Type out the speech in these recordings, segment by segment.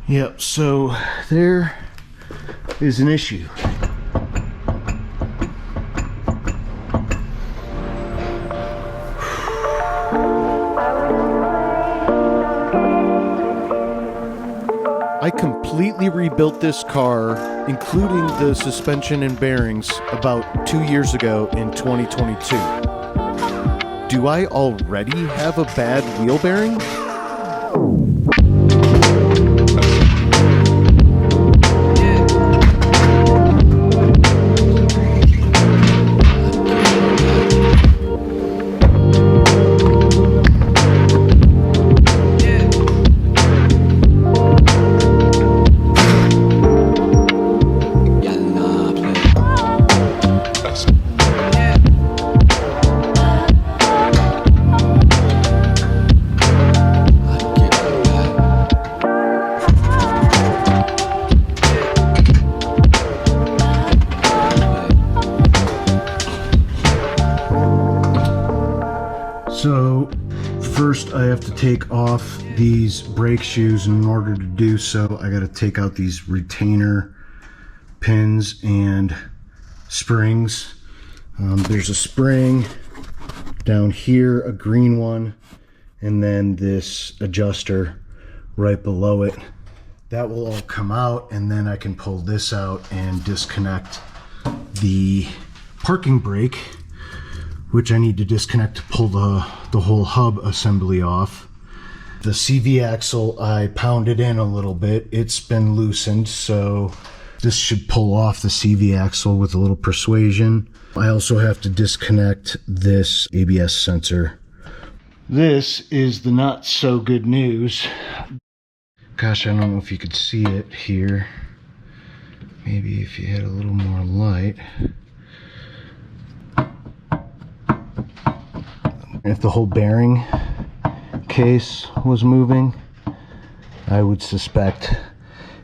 Yep, so there is an issue. I completely rebuilt this car, including the suspension and bearings, about 2 years ago in 2022. Do I already have a bad wheel bearing? So first I have to take off these brake shoes, and in order to do so I got to take out these retainer pins and springs. There's a spring down here, a green one, and then this adjuster right below it. That will all come out, and then I can pull this out and disconnect the parking brake, which I need to disconnect to pull the whole hub assembly off. The CV axle, I pounded in a little bit. It's been loosened, so this should pull off the CV axle with a little persuasion. I also have to disconnect this ABS sensor. This is the not so good news. Gosh, I don't know if you could see it here. Maybe if you had a little more light. If the whole bearing case was moving, I would suspect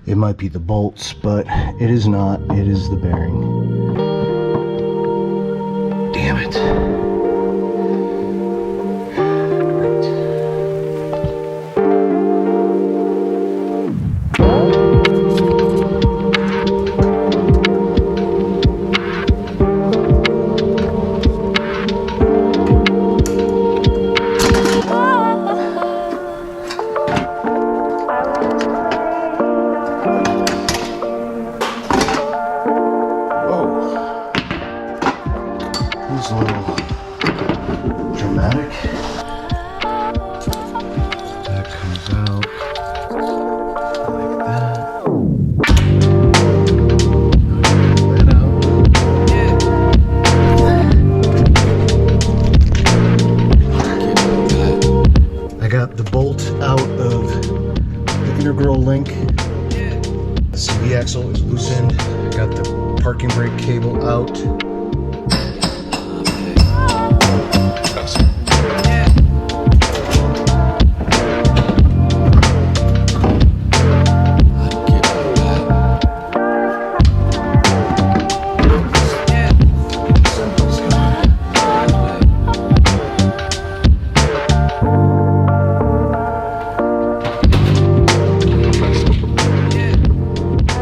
it might be the bolts, but it is not. It is the bearing. Damn it. This is a little dramatic. That comes out like that. Pull that out. I got the bolt out of the integral link. The CV axle is loosened. I got the parking brake cable out.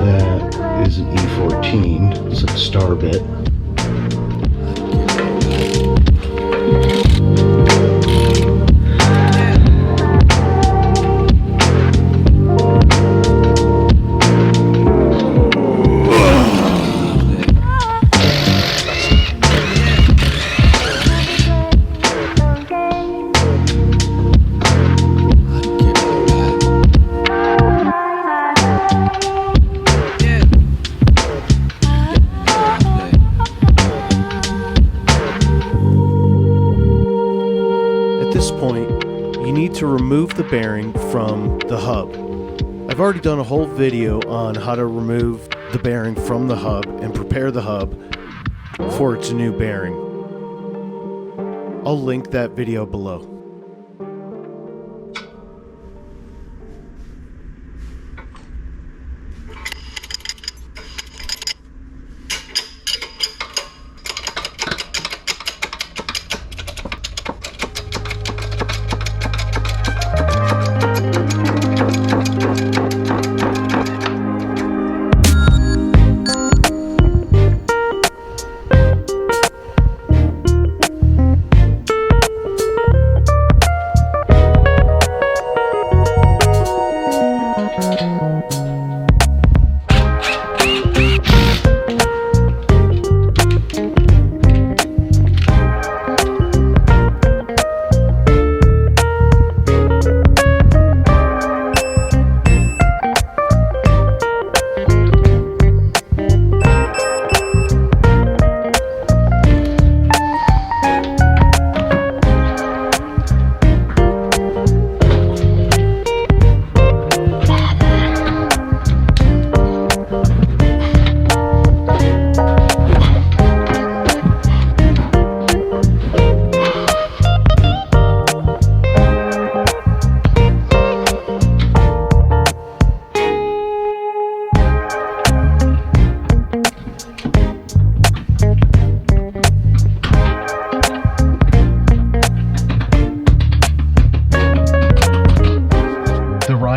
That is an E14. It's a star bit. At this point, you need to remove the bearing from the hub. I've already done a whole video on how to remove the bearing from the hub and prepare the hub for its new bearing. I'll link that video below.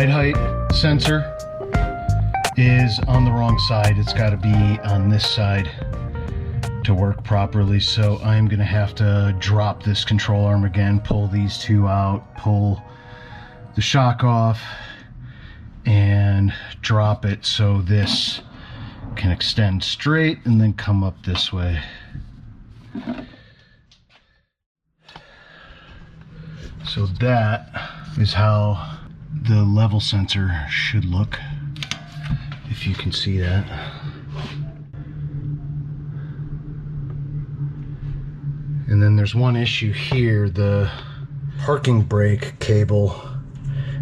ride height sensor is on the wrong side. It's got to be on this side to work properly. So I'm going to have to drop this control arm again, pull these two out, pull the shock off, and drop it so this can extend straight and then come up this way. So that is how the level sensor should look, if you can see that. And then there's one issue here. The parking brake cable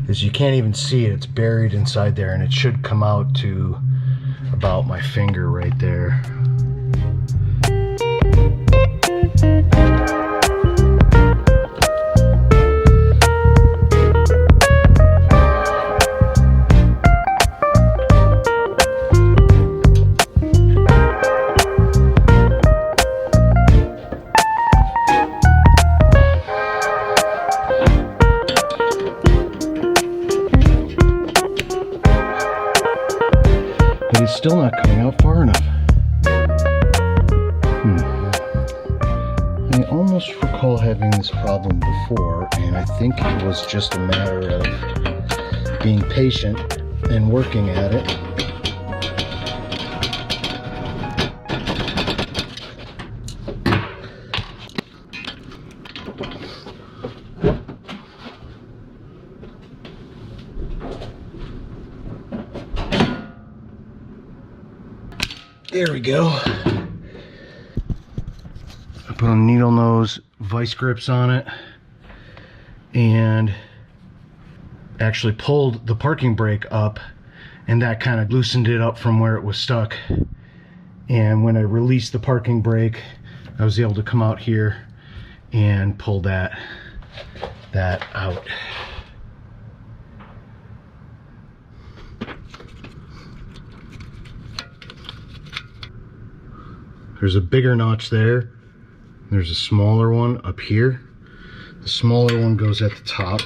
is, you can't even see it. It's buried inside there, and it should come out to about my finger right there. But it's still not coming out far enough. I almost recall having this problem before, and I think it was just a matter of being patient and working at it. There we go. I put on needle nose vice grips on it and actually pulled the parking brake up, and that kind of loosened it up from where it was stuck. And when I released the parking brake, I was able to come out here and pull that out. There's a bigger notch there. There's a smaller one up here. The smaller one goes at the top.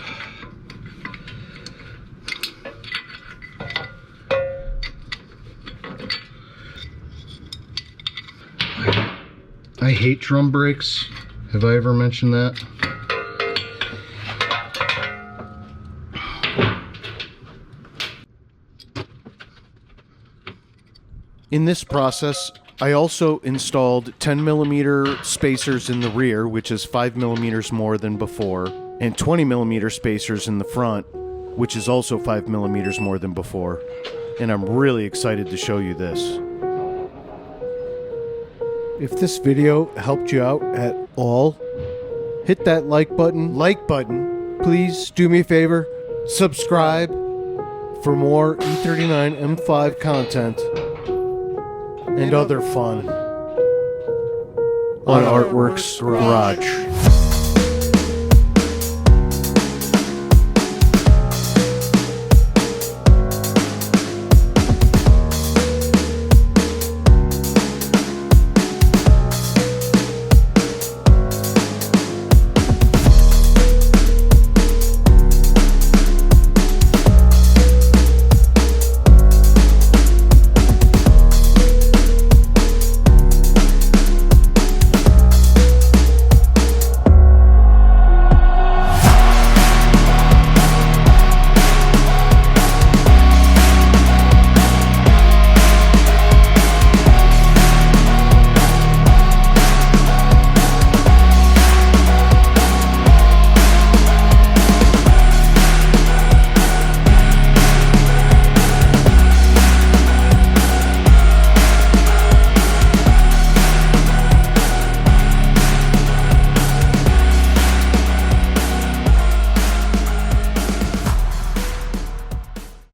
I hate drum brakes. Have I ever mentioned that? In this process, I also installed 10mm spacers in the rear, which is 5mm more than before, and 20mm spacers in the front, which is also 5mm more than before. And I'm really excited to show you this. If this video helped you out at all, hit that like button. Please do me a favor, subscribe for more E39 M5 content and other fun on Artworks Garage.